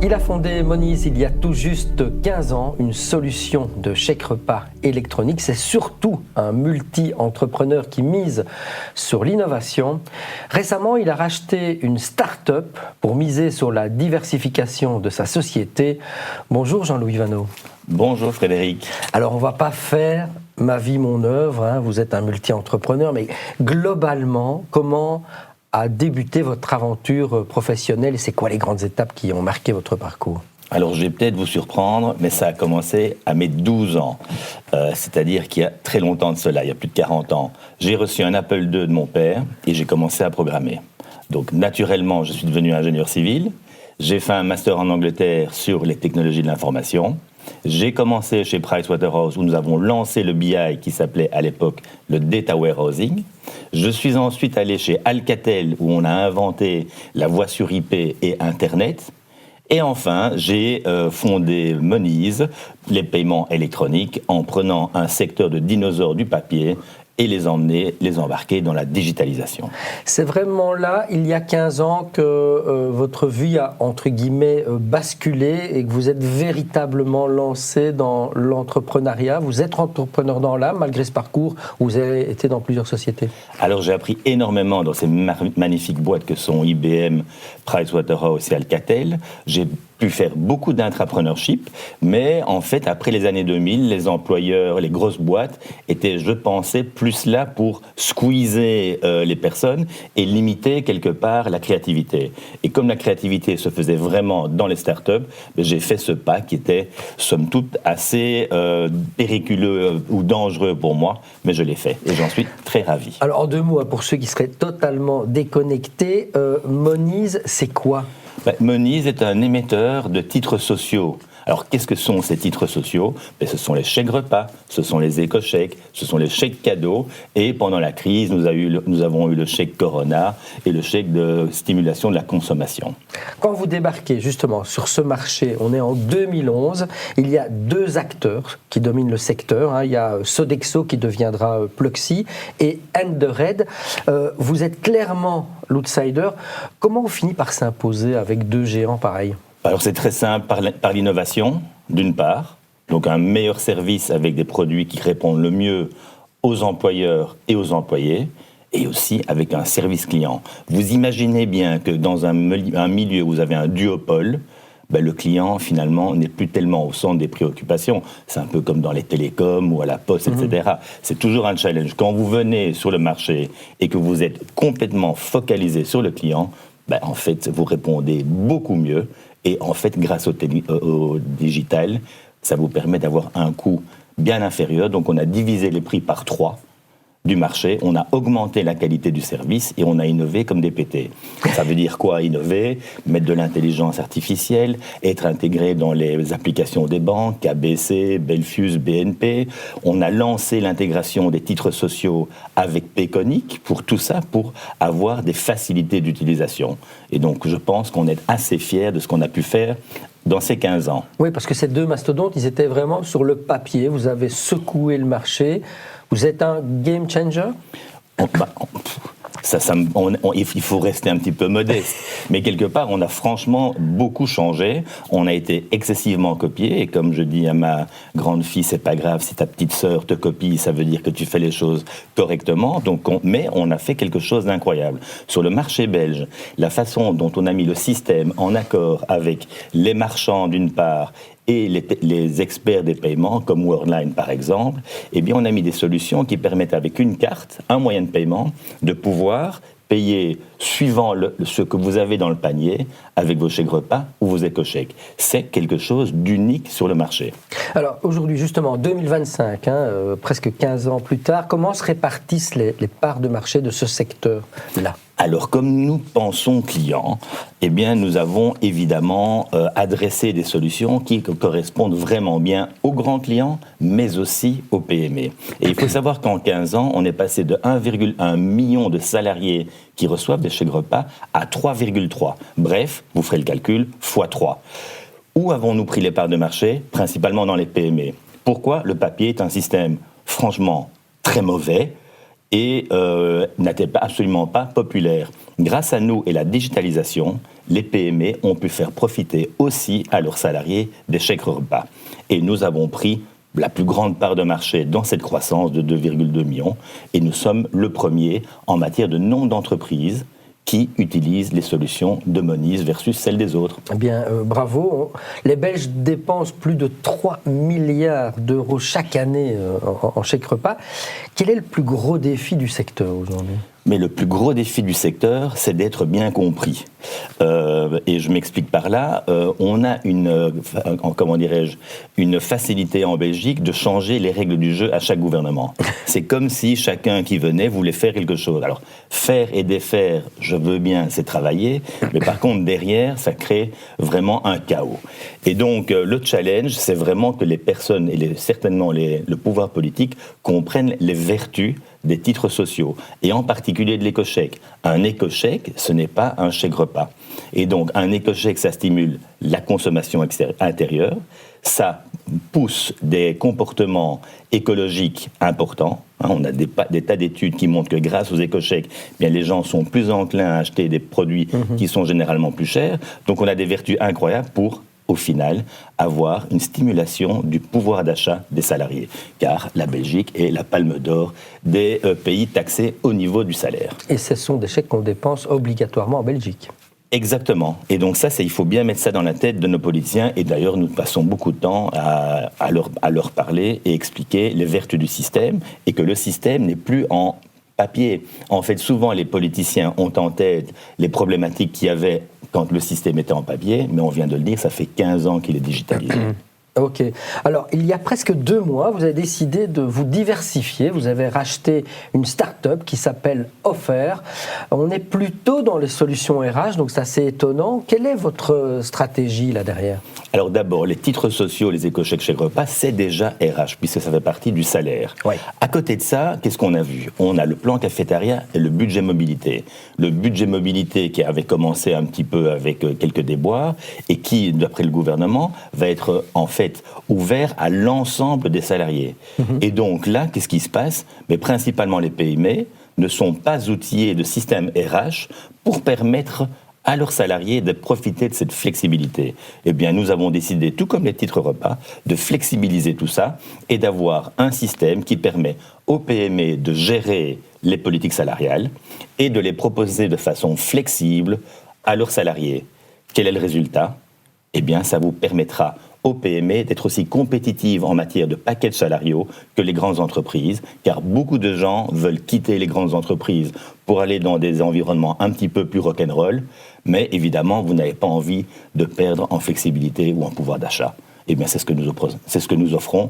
Il a fondé Moniz il y a tout juste 15 ans, une solution de chèque repas électronique. C'est surtout un multi-entrepreneur qui mise sur l'innovation. Récemment, il a racheté une start-up pour miser sur la diversification de sa société. Bonjour Jean-Louis Vanneau. Bonjour Frédéric. Alors on ne va pas faire ma vie, mon œuvre, hein. Vous êtes un multi-entrepreneur, mais globalement, comment a débuté votre aventure professionnelle et c'est quoi les grandes étapes qui ont marqué votre parcours ? Alors je vais peut-être vous surprendre, mais ça a commencé à mes 12 ans, c'est-à-dire qu'il y a très longtemps de cela, il y a plus de 40 ans. J'ai reçu un Apple II de mon père et j'ai commencé à programmer. Donc naturellement, je suis devenu ingénieur civil, j'ai fait un master en Angleterre sur les technologies de l'information. J'ai commencé chez Pricewaterhouse où nous avons lancé le BI qui s'appelait à l'époque le Data Warehousing. Je suis ensuite allé chez Alcatel où on a inventé la voix sur IP et Internet. Et enfin, j'ai fondé Moniz, les paiements électroniques, en prenant un secteur de dinosaures du papier et les embarquer dans la digitalisation. C'est vraiment là, il y a 15 ans, que votre vie a, entre guillemets, basculé et que vous êtes véritablement lancé dans l'entrepreneuriat. Vous êtes entrepreneur dans l'âme, malgré ce parcours où vous avez été dans plusieurs sociétés. Alors j'ai appris énormément dans ces magnifiques boîtes que sont IBM, Pricewaterhouse et Alcatel. J'ai pu faire beaucoup d'intrapreneurship, mais en fait, après les années 2000, les employeurs, les grosses boîtes étaient, je pensais, plus là pour squeezer les personnes et limiter quelque part la créativité. Et comme la créativité se faisait vraiment dans les startups, j'ai fait ce pas qui était, somme toute, assez périlleux ou dangereux pour moi, mais je l'ai fait et j'en suis très ravi. Alors, en deux mots, pour ceux qui seraient totalement déconnectés, Moniz, c'est quoi ? Moniz est un émetteur de titres sociaux. Alors, qu'est-ce que sont ces titres sociaux ? Ce sont les chèques repas, ce sont les éco-chèques, ce sont les chèques cadeaux. Et pendant la crise, nous avons eu le chèque Corona et le chèque de stimulation de la consommation. Quand vous débarquez justement sur ce marché, on est en 2011, il y a deux acteurs qui dominent le secteur. Il y a Sodexo qui deviendra Pluxee et Red. Vous êtes clairement l'outsider. Comment on finit par s'imposer avec deux géants pareils ? Alors c'est très simple, par l'innovation, d'une part, donc un meilleur service avec des produits qui répondent le mieux aux employeurs et aux employés, et aussi avec un service client. Vous imaginez bien que dans un milieu où vous avez un duopole, le client, finalement, n'est plus tellement au centre des préoccupations. C'est un peu comme dans les télécoms ou à la poste, etc. C'est toujours un challenge. Quand vous venez sur le marché et que vous êtes complètement focalisé sur le client, en fait, vous répondez beaucoup mieux. Et en fait, grâce au digital, ça vous permet d'avoir un coût bien inférieur. Donc, on a divisé les prix par 3 du marché, on a augmenté la qualité du service et on a innové comme des pétés. Ça veut dire quoi, innover ? Mettre de l'intelligence artificielle, être intégré dans les applications des banques, ABC, Belfius, BNP. On a lancé l'intégration des titres sociaux avec Payconic pour tout ça, pour avoir des facilités d'utilisation. Et donc, je pense qu'on est assez fiers de ce qu'on a pu faire dans ces 15 ans. Oui, parce que ces deux mastodontes, ils étaient vraiment sur le papier. Vous avez secoué le marché. Vous êtes un game changer ? Il faut rester un petit peu modeste. Mais quelque part, on a franchement beaucoup changé. On a été excessivement copié. Et comme je dis à ma grande fille, c'est pas grave si ta petite sœur te copie, ça veut dire que tu fais les choses correctement. Mais on a fait quelque chose d'incroyable. Sur le marché belge, la façon dont on a mis le système en accord avec les marchands d'une part et les experts des paiements, comme Worldline par exemple, eh bien on a mis des solutions qui permettent avec une carte, un moyen de paiement, de pouvoir payer suivant ce que vous avez dans le panier avec vos chèques repas ou vos éco-chèques. C'est quelque chose d'unique sur le marché. Alors aujourd'hui justement, en 2025, presque 15 ans plus tard, comment se répartissent les parts de marché de ce secteur-là ? Alors, comme nous pensons clients, eh bien, nous avons évidemment adressé des solutions qui correspondent vraiment bien aux grands clients, mais aussi aux PME. Et il faut savoir qu'en 15 ans, on est passé de 1,1 million de salariés qui reçoivent des chèques repas à 3,3. Bref, vous ferez le calcul, fois 3. Où avons-nous pris les parts de marché ? Principalement dans les PME. Pourquoi ? Le papier est un système franchement très mauvais, et n'était absolument pas populaire. Grâce à nous et la digitalisation, les PME ont pu faire profiter aussi à leurs salariés des chèques repas. Et nous avons pris la plus grande part de marché dans cette croissance de 2,2 millions. Et nous sommes le premier en matière de nombre d'entreprises qui utilisent les solutions de Moniz versus celles des autres. Eh bien, bravo. Les Belges dépensent plus de 3 milliards d'euros chaque année en chèque repas. Quel est le plus gros défi du secteur aujourd'hui ? Mais le plus gros défi du secteur, c'est d'être bien compris. Et je m'explique par là. On a une facilité en Belgique de changer les règles du jeu à chaque gouvernement. C'est comme si chacun qui venait voulait faire quelque chose. Alors, faire et défaire, je veux bien, c'est travailler. Mais par contre, derrière, ça crée vraiment un chaos. Et donc, le challenge, c'est vraiment que les personnes, et certainement le pouvoir politique, comprennent les vertus des titres sociaux, et en particulier de l'éco-chèque. Un éco-chèque, ce n'est pas un chèque repas. Et donc, un éco-chèque, ça stimule la consommation intérieure, ça pousse des comportements écologiques importants. On a des tas d'études qui montrent que grâce aux éco-chèques, bien, les gens sont plus enclins à acheter des produits qui sont généralement plus chers. Donc, on a des vertus incroyables pour, au final, avoir une stimulation du pouvoir d'achat des salariés. Car la Belgique est la palme d'or des pays taxés au niveau du salaire. Et ce sont des chèques qu'on dépense obligatoirement en Belgique. Exactement. Et donc ça, il faut bien mettre ça dans la tête de nos politiciens. Et d'ailleurs, nous passons beaucoup de temps à leur parler et expliquer les vertus du système et que le système n'est plus en papier. En fait, souvent, les politiciens ont en tête les problématiques qu'il y avait quand le système était en papier, mais on vient de le dire, ça fait 15 ans qu'il est digitalisé. Ok. Alors, il y a presque 2 mois, vous avez décidé de vous diversifier. Vous avez racheté une start-up qui s'appelle Offer. On est plutôt dans les solutions RH, donc c'est assez étonnant. Quelle est votre stratégie là derrière ? Alors d'abord, les titres sociaux, les éco-chèques, chèques repas, c'est déjà RH, puisque ça fait partie du salaire. Ouais. À côté de ça, qu'est-ce qu'on a vu ? On a le plan cafétéria et le budget mobilité. Le budget mobilité qui avait commencé un petit peu avec quelques déboires et qui, d'après le gouvernement, va être en fait ouvert à l'ensemble des salariés. Et donc là, qu'est-ce qui se passe ? Mais principalement les PME ne sont pas outillés de système RH pour permettre à leurs salariés de profiter de cette flexibilité. Eh bien, nous avons décidé, tout comme les titres repas, de flexibiliser tout ça et d'avoir un système qui permet aux PME de gérer les politiques salariales et de les proposer de façon flexible à leurs salariés. Quel est le résultat ? Eh bien, ça vous permettra aux PME d'être aussi compétitives en matière de packages salariaux que les grandes entreprises, car beaucoup de gens veulent quitter les grandes entreprises pour aller dans des environnements un petit peu plus rock'n'roll, mais évidemment, vous n'avez pas envie de perdre en flexibilité ou en pouvoir d'achat. Eh bien, c'est ce que nous offrons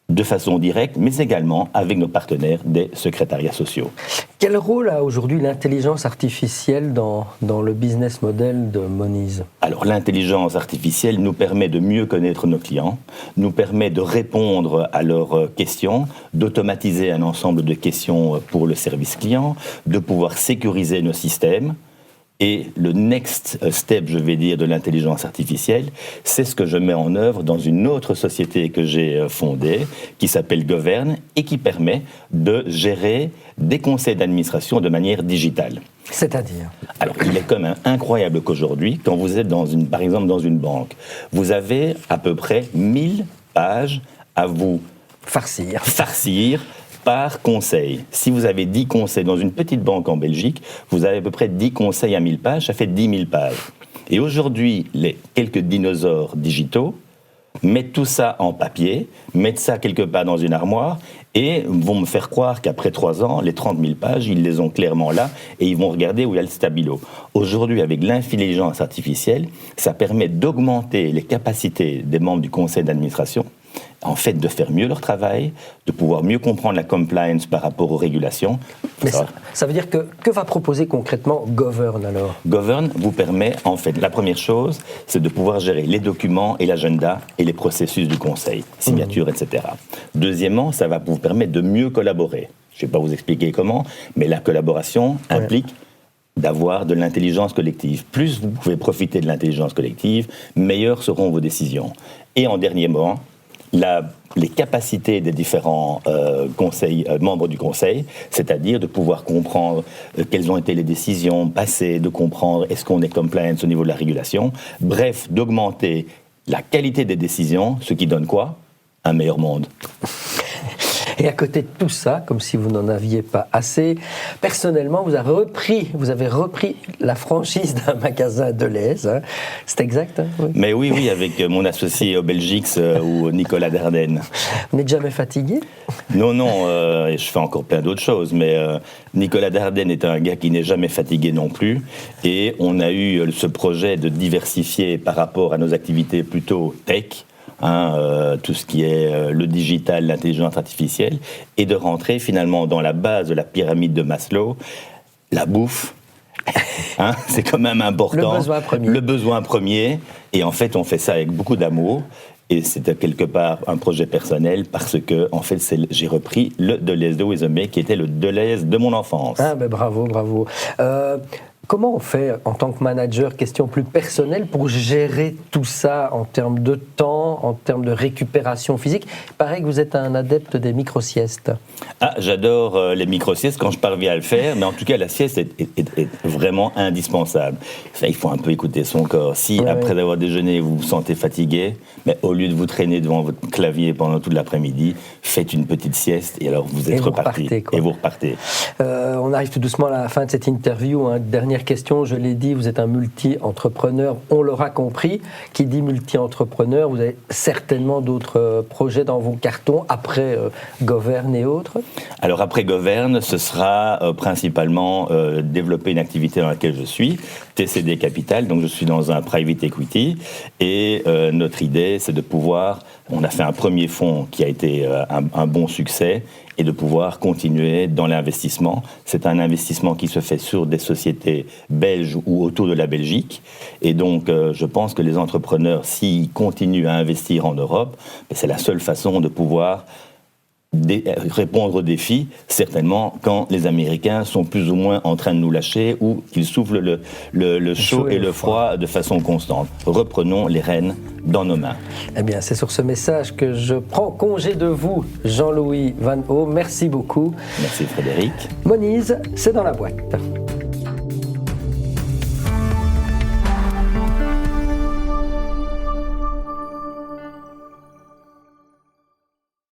de façon directe, mais également avec nos partenaires des secrétariats sociaux. Quel rôle a aujourd'hui l'intelligence artificielle dans le business model de Moniz ? Alors, l'intelligence artificielle nous permet de mieux connaître nos clients, nous permet de répondre à leurs questions, d'automatiser un ensemble de questions pour le service client, de pouvoir sécuriser nos systèmes. Et le next step, je vais dire, de l'intelligence artificielle, c'est ce que je mets en œuvre dans une autre société que j'ai fondée, qui s'appelle Govern, et qui permet de gérer des conseils d'administration de manière digitale. C'est-à-dire ? Alors, il est quand même incroyable qu'aujourd'hui, quand vous êtes par exemple dans une banque, vous avez à peu près 1000 pages à vous farcir par conseil. Si vous avez 10 conseils dans une petite banque en Belgique, vous avez à peu près 10 conseils à 1000 pages, ça fait 10 000 pages. Et aujourd'hui, les quelques dinosaures digitaux mettent tout ça en papier, mettent ça quelque part dans une armoire et vont me faire croire qu'après 3 ans, les 30 000 pages, ils les ont clairement là et ils vont regarder où il y a le stabilo. Aujourd'hui, avec l'intelligence artificielle, ça permet d'augmenter les capacités des membres du conseil d'administration, en fait, de faire mieux leur travail, de pouvoir mieux comprendre la compliance par rapport aux régulations. Mais ça veut dire que va proposer concrètement Govern alors ? Govern vous permet, en fait, la première chose, c'est de pouvoir gérer les documents et l'agenda et les processus du conseil, signature, etc. Deuxièmement, ça va vous permettre de mieux collaborer. Je ne vais pas vous expliquer comment, mais la collaboration implique d'avoir de l'intelligence collective. Plus vous pouvez profiter de l'intelligence collective, meilleures seront vos décisions. Et en dernier mot, les capacités des différents membres du conseil, c'est-à-dire de pouvoir comprendre quelles ont été les décisions passées, de comprendre est-ce qu'on est compliance au niveau de la régulation, bref, d'augmenter la qualité des décisions, ce qui donne quoi ? Un meilleur monde. Et à côté de tout ça, comme si vous n'en aviez pas assez, personnellement, vous avez repris la franchise d'un magasin à Deleuze. Hein. C'est exact, hein, oui. Mais oui, avec mon associé au Belgix ou Nicolas Dardenne. Vous n'êtes jamais fatigué ? Non, je fais encore plein d'autres choses, mais Nicolas Dardenne est un gars qui n'est jamais fatigué non plus. Et on a eu ce projet de diversifier par rapport à nos activités plutôt tech, tout ce qui est le digital, l'intelligence artificielle, et de rentrer finalement dans la base de la pyramide de Maslow, la bouffe. C'est quand même important. Le besoin premier. Et en fait, on fait ça avec beaucoup d'amour. Et c'était quelque part un projet personnel parce que, en fait, j'ai repris le Deleuze de Wezemé, qui était le Deleuze de mon enfance. Ah ben bravo. Comment on fait en tant que manager, question plus personnelle, pour gérer tout ça en termes de temps, en termes de récupération physique ? Il paraît que vous êtes un adepte des micro-siestes. J'adore les micro-siestes quand je parviens à le faire, mais en tout cas, la sieste est vraiment indispensable. Ça, il faut un peu écouter son corps. Si, après avoir déjeuné, vous vous sentez fatigué, mais au lieu de vous traîner devant votre clavier pendant toute l'après-midi, faites une petite sieste et alors vous êtes reparti. Et vous repartez. On arrive tout doucement à la fin de cette interview. Dernière question, je l'ai dit, vous êtes un multi-entrepreneur, on l'aura compris. Qui dit multi-entrepreneur, vous avez certainement d'autres projets dans vos cartons après Govern et autres. Alors après Govern, ce sera principalement développer une activité dans laquelle je suis, TCD Capital, donc je suis dans un private equity, et notre idée c'est de pouvoir, on a fait un premier fonds qui a été un bon succès, et de pouvoir continuer dans l'investissement. C'est un investissement qui se fait sur des sociétés belges ou autour de la Belgique. Et donc, je pense que les entrepreneurs, s'ils continuent à investir en Europe, c'est la seule façon de pouvoir répondre aux défis, certainement quand les Américains sont plus ou moins en train de nous lâcher ou qu'ils soufflent le chaud et le froid de façon constante. Reprenons les rênes dans nos mains. Eh bien, c'est sur ce message que je prends congé de vous, Jean-Louis Van Haut. Merci beaucoup. Merci Frédéric. Moniz, c'est dans la boîte.